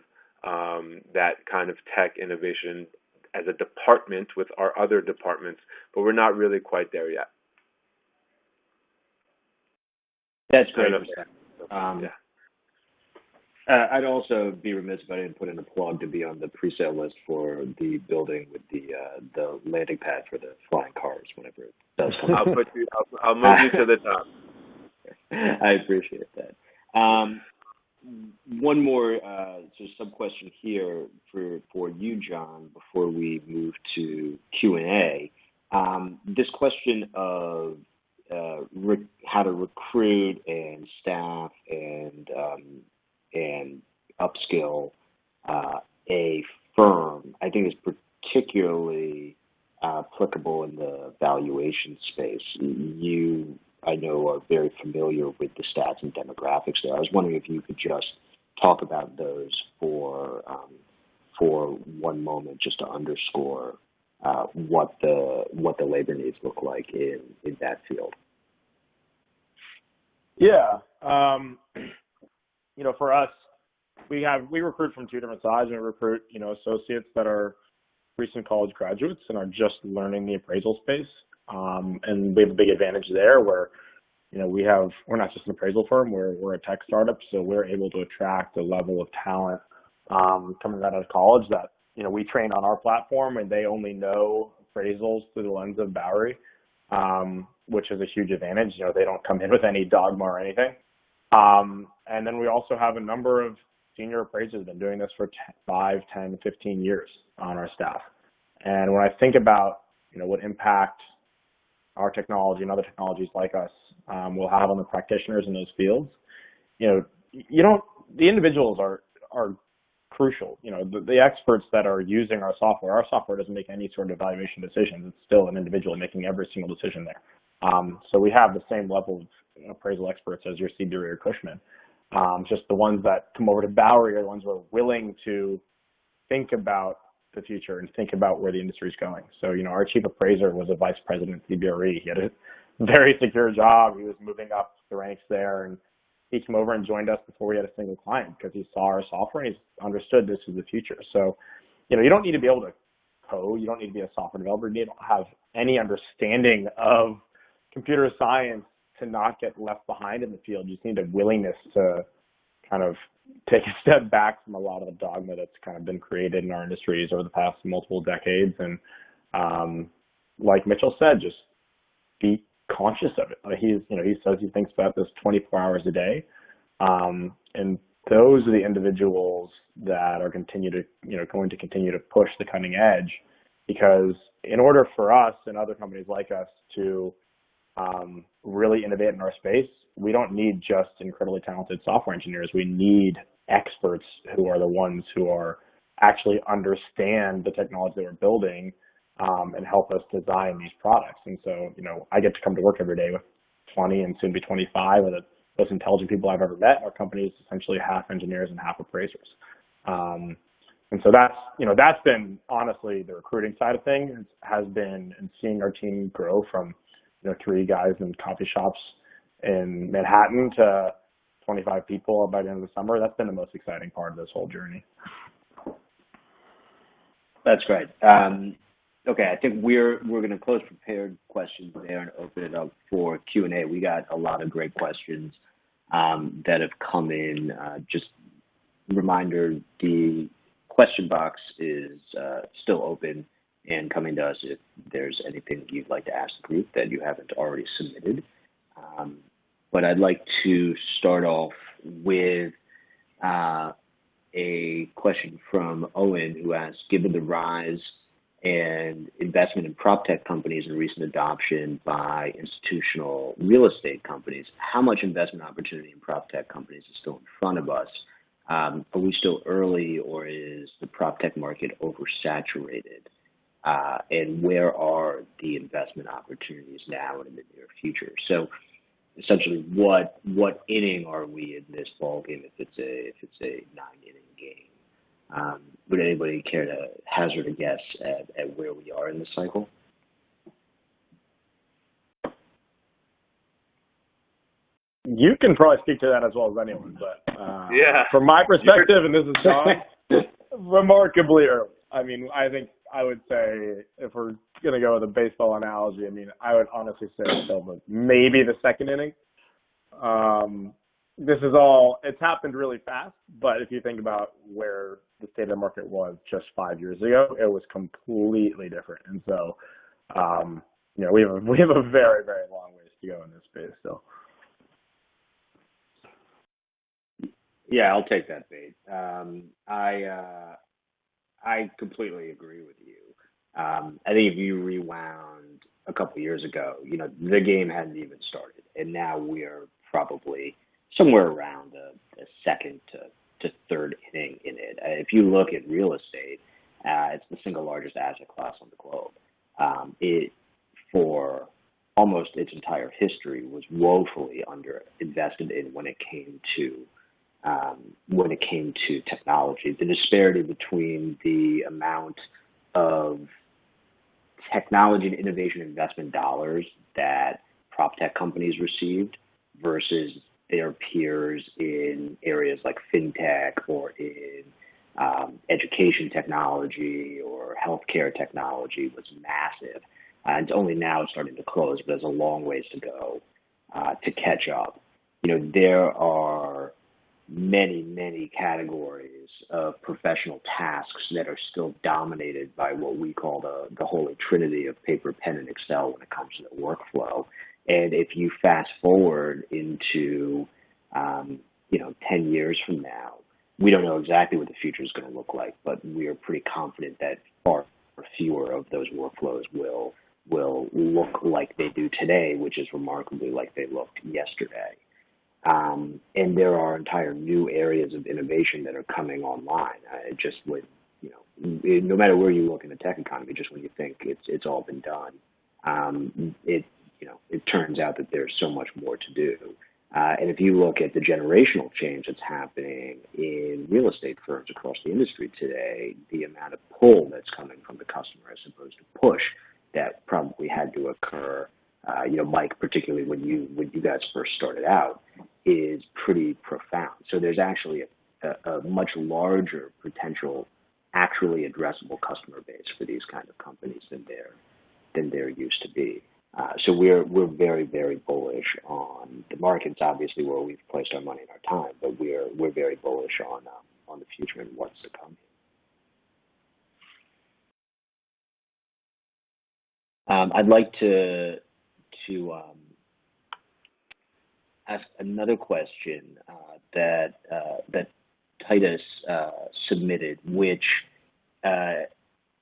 [SPEAKER 4] that kind of tech innovation as a department with our other departments, but we're not really quite there yet.
[SPEAKER 1] That's great. I'd also be remiss if I didn't put in a plug to be on the pre-sale list for the building with the landing pad for the flying cars whenever it does come.
[SPEAKER 4] I'll move you to the top.
[SPEAKER 1] I appreciate that. One more sub question here for you, John, before we move to Q&A. This question of how to recruit and staff and upskill a firm, I think is particularly applicable in the valuation space. You, I know, are very familiar with the stats and demographics there. I was wondering if you could just talk about those for one moment, just to underscore what the labor needs look like in that field.
[SPEAKER 3] Yeah. For us, we recruit from two different sides. We recruit, associates that are recent college graduates and are just learning the appraisal space. And we have a big advantage there where, we're not just an appraisal firm, we're a tech startup, so we're able to attract a level of talent coming out of college that, we train on our platform and they only know appraisals through the lens of Bowery, which is a huge advantage. They don't come in with any dogma or anything. And then we also have a number of senior appraisers who've been doing this for 5, 10, 15 years on our staff. And when I think about, what impact our technology and other technologies like us will have on the practitioners in those fields, the individuals are crucial. The experts that are using our software doesn't make any sort of evaluation decisions. It's still an individual making every single decision there. So we have the same level of appraisal experts as your CBRE or Cushman. Just the ones that come over to Bowery are the ones who are willing to think about the future and think about where the industry is going. So, our chief appraiser was a vice president at CBRE. He had a very secure job. He was moving up the ranks there, and he came over and joined us before we had a single client because he saw our software and he understood this is the future. So, you don't need to be able to code. You don't need to be a software developer. You don't have any understanding of computer science to not get left behind in the field. You just need a willingness to kind of take a step back from a lot of the dogma that's kind of been created in our industries over the past multiple decades. And like Mitchell said, just be conscious of it. He says he thinks about this 24 hours a day. And those are the individuals that are going to continue to push the cutting edge, because in order for us and other companies like us to really innovate in our space, we don't need just incredibly talented software engineers. We need experts who are the ones who are actually understand the technology that we're building and help us design these products. And so, I get to come to work every day with 20 and soon be 25 of the most intelligent people I've ever met. Our company is essentially half engineers and half appraisers. And so that's been honestly the recruiting side of things has been, and seeing our team grow from 3 guys in coffee shops in Manhattan to 25 people by the end of the summer. That's been the most exciting part of this whole journey.
[SPEAKER 1] That's great. Okay, I think we're going to close prepared questions there and open it up for Q&A. We got a lot of great questions that have come in. Just reminder, the question box is still open and coming to us if there's anything you'd like to ask the group that you haven't already submitted. But I'd like to start off with a question from Owen, who asks, given the rise and investment in PropTech companies and recent adoption by institutional real estate companies, how much investment opportunity in PropTech companies is still in front of us? Are we still early, or is the PropTech market oversaturated? And where are the investment opportunities now and in the near future? So essentially, what inning are we in this ballgame if it's a 9-inning game? Would anybody care to hazard a guess at where we are in this cycle?
[SPEAKER 3] You can probably speak to that as well as anyone, but
[SPEAKER 4] yeah.
[SPEAKER 3] From my perspective, and this is John, remarkably early. I mean, I think I would say, if we're going to go with a baseball analogy, I would honestly say still maybe the 2nd inning. It's happened really fast, but if you think about where the state of the market was just 5 years ago, it was completely different. And so, we have a very, very long ways to go in this space still.
[SPEAKER 1] Yeah, I'll take that bait. I completely agree with you. I think if you rewound a couple of years ago, the game hadn't even started, and now we are probably somewhere around the second to third inning in it. If you look at real estate, it's the single largest asset class on the globe. It, for almost its entire history, was woefully underinvested in when it came to technology. The disparity between the amount of technology and innovation investment dollars that PropTech companies received versus their peers in areas like fintech or in education technology or healthcare technology was massive. And it's only now starting to close, but there's a long ways to go to catch up. There are many, many categories of professional tasks that are still dominated by what we call the holy trinity of paper, pen, and Excel when it comes to the workflow. And if you fast forward into, 10 years from now, we don't know exactly what the future is going to look like, but we are pretty confident that far fewer of those workflows will look like they do today, which is remarkably like they looked yesterday. And there are entire new areas of innovation that are coming online. Just with, no matter where you look in the tech economy, just when you think it's all been done, it turns out that there's so much more to do. And if you look at the generational change that's happening in real estate firms across the industry today, the amount of pull that's coming from the customer as opposed to push that probably had to occur, Mike, particularly when you guys first started out, is pretty profound. So there's actually a much larger potential, actually addressable customer base for these kind of companies than there used to be. So we're very, very bullish on the markets, obviously where we've placed our money and our time, but we're very bullish on the future and what's to come. I'd like to ask another question that Titus submitted, which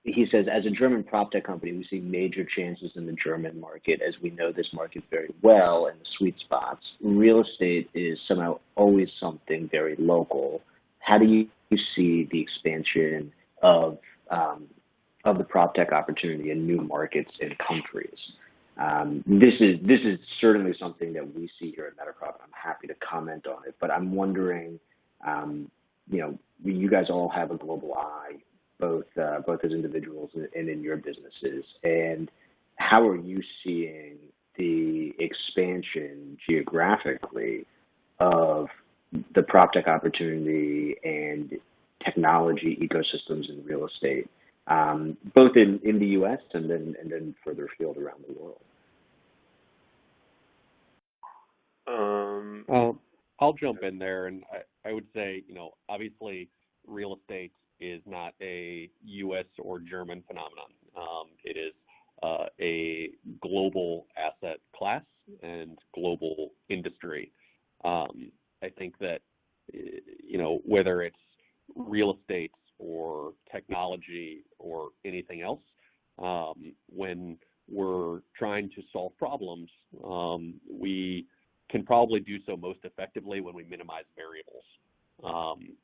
[SPEAKER 1] he says, as a German PropTech company, we see major chances in the German market as we know this market very well and the sweet spots. Real estate is somehow always something very local. How do you see the expansion of the PropTech opportunity in new markets and countries? This is certainly something that we see here at MetaProp. I'm happy to comment on it, but I'm wondering, you guys all have a global eye, both as individuals and in your businesses. And how are you seeing the expansion geographically of the PropTech opportunity and technology ecosystems in real estate, both in the U.S. and then further afield around the world?
[SPEAKER 2] I'll jump in there, and I would say, obviously real estate is not a U.S. or German phenomenon. It is a global asset class and global industry. I think that, whether it's real estate or technology or anything else, when we're trying to solve problems, we can probably do so most effectively when we minimize variables.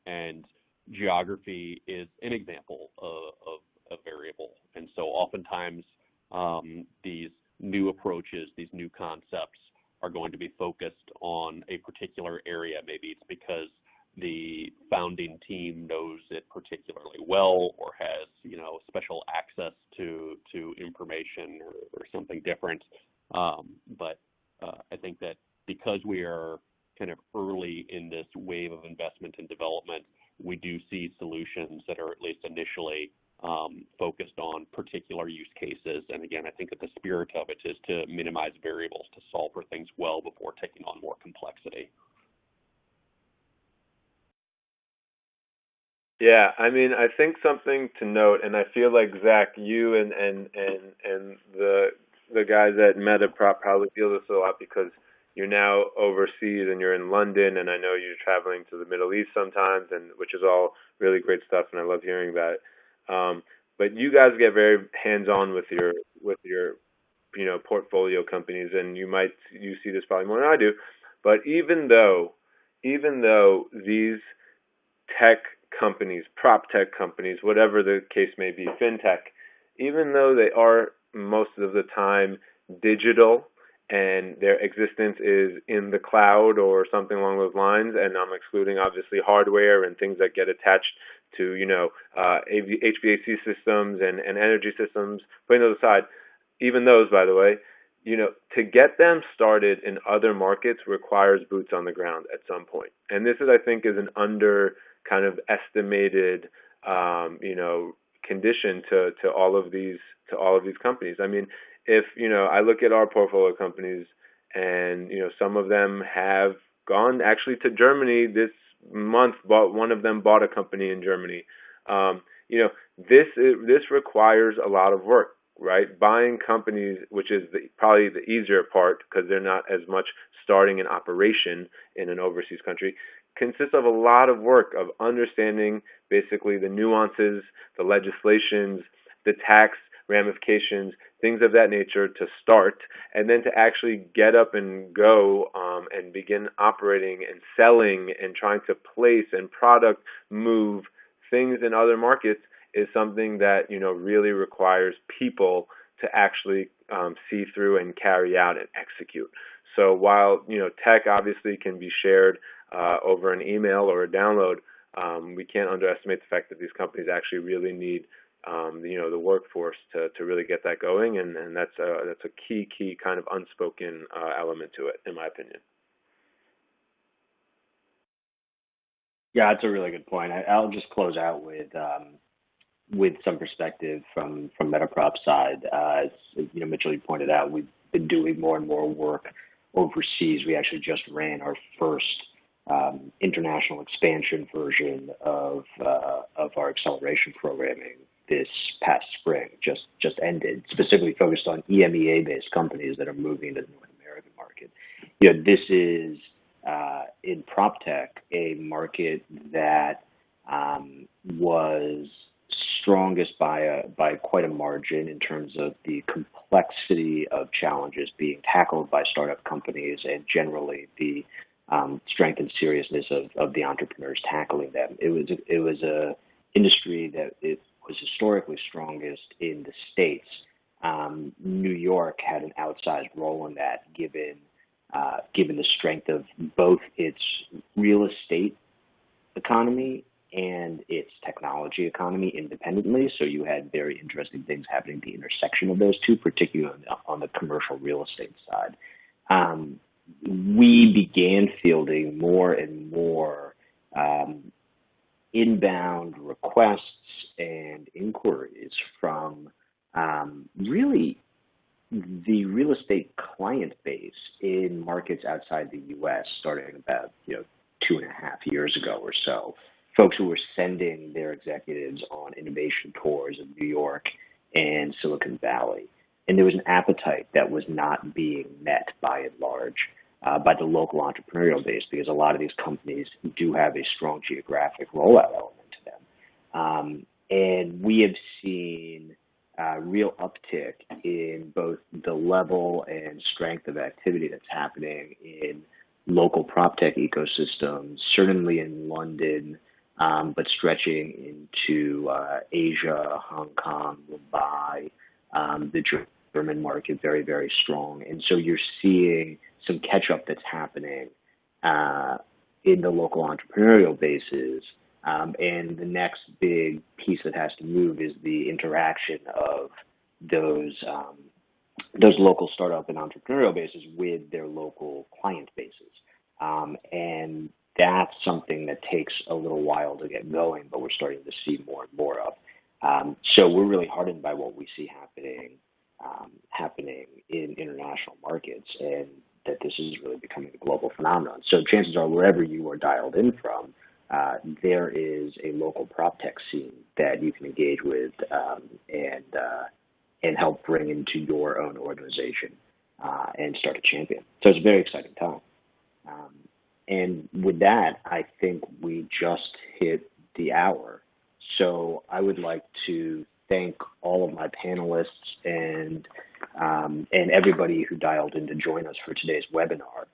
[SPEAKER 2] And geography is an example of a variable. And so oftentimes these new approaches, these new concepts are going to be focused on a particular area. Maybe it's because the founding team knows it particularly well or has, special access to information or something different. But I think that because we are kind of early in this wave of investment and development, we do see solutions that are at least initially focused on particular use cases. And again, I think that the spirit of it is to minimize variables to solve for things well before taking on more complexity.
[SPEAKER 4] Yeah, I mean, I think something to note, and I feel like Zach, you and the guys at MetaProp probably feel this a lot because you're now overseas and you're in London, and I know you're traveling to the Middle East sometimes, and which is all really great stuff, and I love hearing that. but you guys get very hands-on with your portfolio companies, and you see this probably more than I do. But even though these tech companies, prop tech companies, whatever the case may be, fintech, even though they are most of the time digital and their existence is in the cloud or something along those lines, and I'm excluding obviously hardware and things that get attached to, HVAC systems and energy systems, putting those aside, even those, by the way, to get them started in other markets requires boots on the ground at some point. And this is, I think, is an under kind of estimated, condition to all of these companies. I mean, if I look at our portfolio companies, and some of them have gone actually to Germany this month. One of them bought a company in Germany. This requires a lot of work, right? Buying companies, which is probably the easier part because they're not as much starting an operation in an overseas country, consists of a lot of work of understanding basically the nuances, the legislations, the tax ramifications, things of that nature to start, and then to actually get up and go and begin operating and selling and trying to place and product move things in other markets is something that really requires people to actually see through and carry out and execute. So while tech obviously can be shared over an email or a download, we can't underestimate the fact that these companies actually really need the workforce to really get that going, and that's a key kind of unspoken element to it, in my opinion.
[SPEAKER 1] Yeah, that's a really good point. I'll just close out with some perspective from Metaprop side. As Mitchell, you pointed out, we've been doing more and more work overseas. We actually just ran our first international expansion version of our acceleration programming this past spring, just ended, specifically focused on EMEA-based companies that are moving to the North American market. This is in PropTech a market that was strongest by quite a margin in terms of the complexity of challenges being tackled by startup companies and generally the strength and seriousness of the entrepreneurs tackling them. It was a industry that it was historically strongest in the States. New York had an outsized role in that, given the strength of both its real estate economy and its technology economy independently. So you had very interesting things happening at the intersection of those two, particularly on the commercial real estate side. We began fielding more and more inbound requests and inquiries from really the real estate client base in markets outside the U.S. starting about 2.5 years ago or so. Folks who were sending their executives on innovation tours of New York and Silicon Valley. And there was an appetite that was not being met by and large by the local entrepreneurial base, because a lot of these companies do have a strong geographic rollout element to them. And we have seen real uptick in both the level and strength of activity that's happening in local PropTech ecosystems, certainly in London, but stretching into Asia, Hong Kong, Mumbai, the German market, very, very strong. And so you're seeing some catch-up that's happening in the local entrepreneurial bases. And the next big piece that has to move is the interaction of those local startup and entrepreneurial bases with their local client bases. And that's something that takes a little while to get going, but we're starting to see more and more of. So we're really heartened by what we see happening in international markets, and that this is really becoming a global phenomenon. So chances are, wherever you are dialed in from, there is a local PropTech scene that you can engage with and help bring into your own organization and start a champion. So it's a very exciting time. And with that, I think we just hit the hour. So I would like to thank all of my panelists and everybody who dialed in to join us for today's webinar,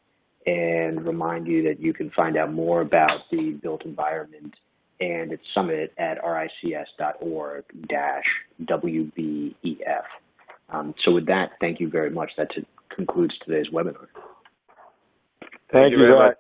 [SPEAKER 1] and remind you that you can find out more about the built environment and its summit at rics.org-WBEF. So with that, thank you very much. That concludes today's webinar.
[SPEAKER 4] Thank you very much.